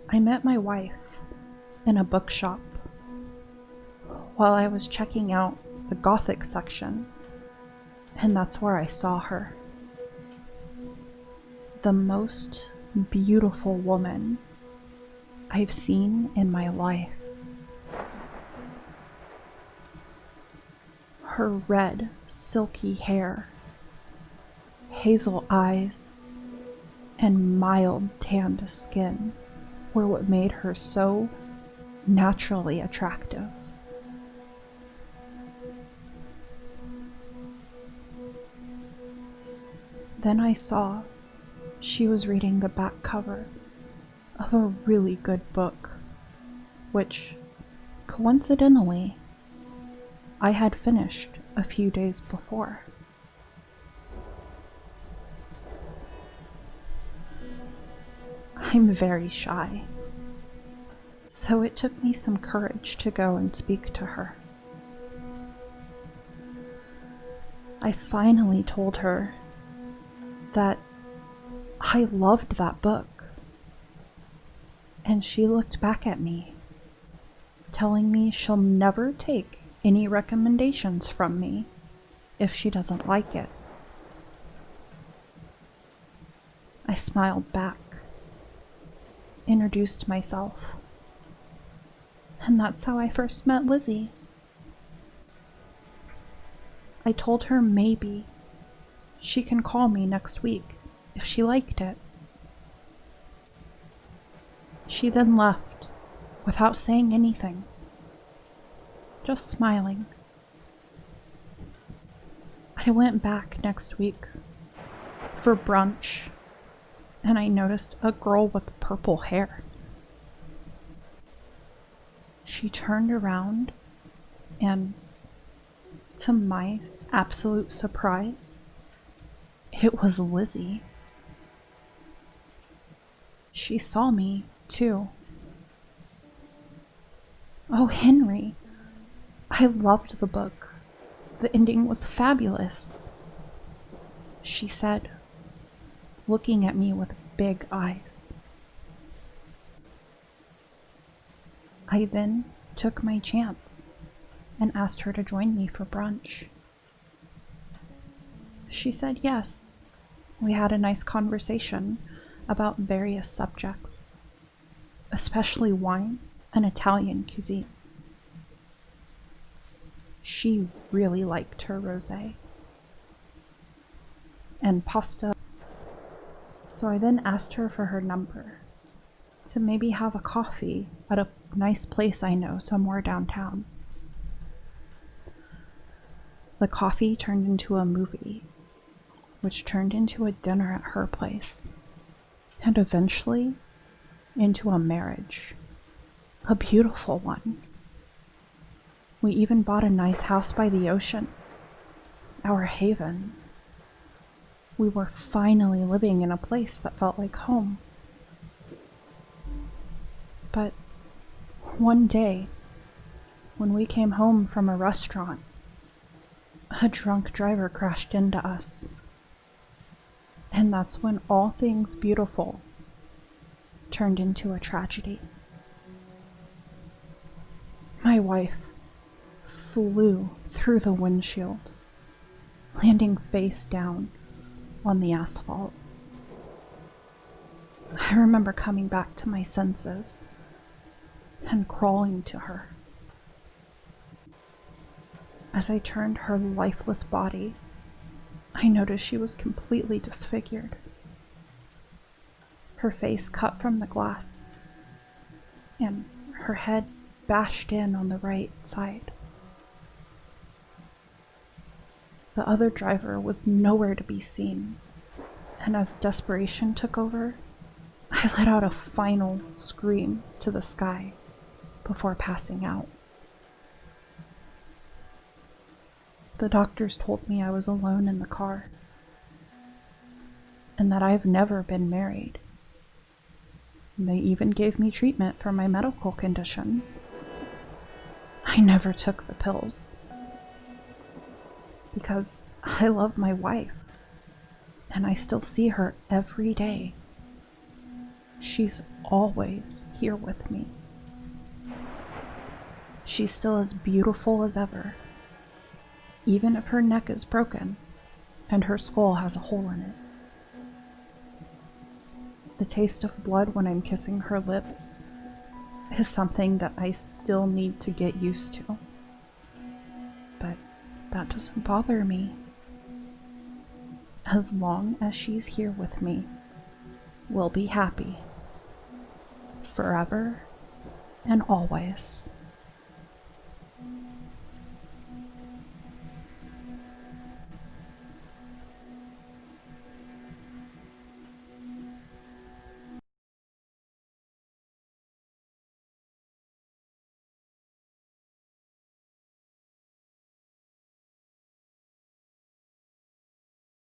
I met my wife in a bookshop while I was checking out the Gothic section, and that's where I saw her. The most beautiful woman I've seen in my life. Her red, silky hair, hazel eyes, and mild tanned skin were what made her so naturally attractive. Then I saw she was reading the back cover of a really good book, which, coincidentally, I had finished a few days before. I'm very shy, so it took me some courage to go and speak to her. I finally told her that I loved that book, and she looked back at me, telling me she'll never take any recommendations from me if she doesn't like it. I smiled back, introduced myself, and that's how I first met Lizzie. I told her maybe she can call me next week if she liked it. She then left without saying anything, just smiling. I went back next week for brunch, and I noticed a girl with purple hair. She turned around, and to my absolute surprise, it was Lizzie. She saw me, too. "Oh, Henry, I loved the book. The ending was fabulous," she said, looking at me with big eyes. I then took my chance and asked her to join me for brunch. She said yes. We had a nice conversation about various subjects, especially wine and Italian cuisine. She really liked her rosé and pasta, so I then asked her for her number to maybe have a coffee at a nice place I know somewhere downtown. The coffee turned into a movie, which turned into a dinner at her place, and eventually into a marriage, a beautiful one. We even bought a nice house by the ocean, our haven. We were finally living in a place that felt like home. But one day, when we came home from a restaurant, a drunk driver crashed into us. And that's when all things beautiful turned into a tragedy. My wife flew through the windshield, landing face down on the asphalt. I remember coming back to my senses and crawling to her. As I turned her lifeless body, I noticed she was completely disfigured. Her face cut from the glass, and her head bashed in on the right side. The other driver was nowhere to be seen, and as desperation took over, I let out a final scream to the sky before passing out. The doctors told me I was alone in the car, and that I've never been married. And they even gave me treatment for my medical condition. I never took the pills, because I love my wife, and I still see her every day. She's always here with me. She's still as beautiful as ever, even if her neck is broken and her skull has a hole in it. The taste of blood when I'm kissing her lips is something that I still need to get used to. But that doesn't bother me. As long as she's here with me, we'll be happy. Forever and always.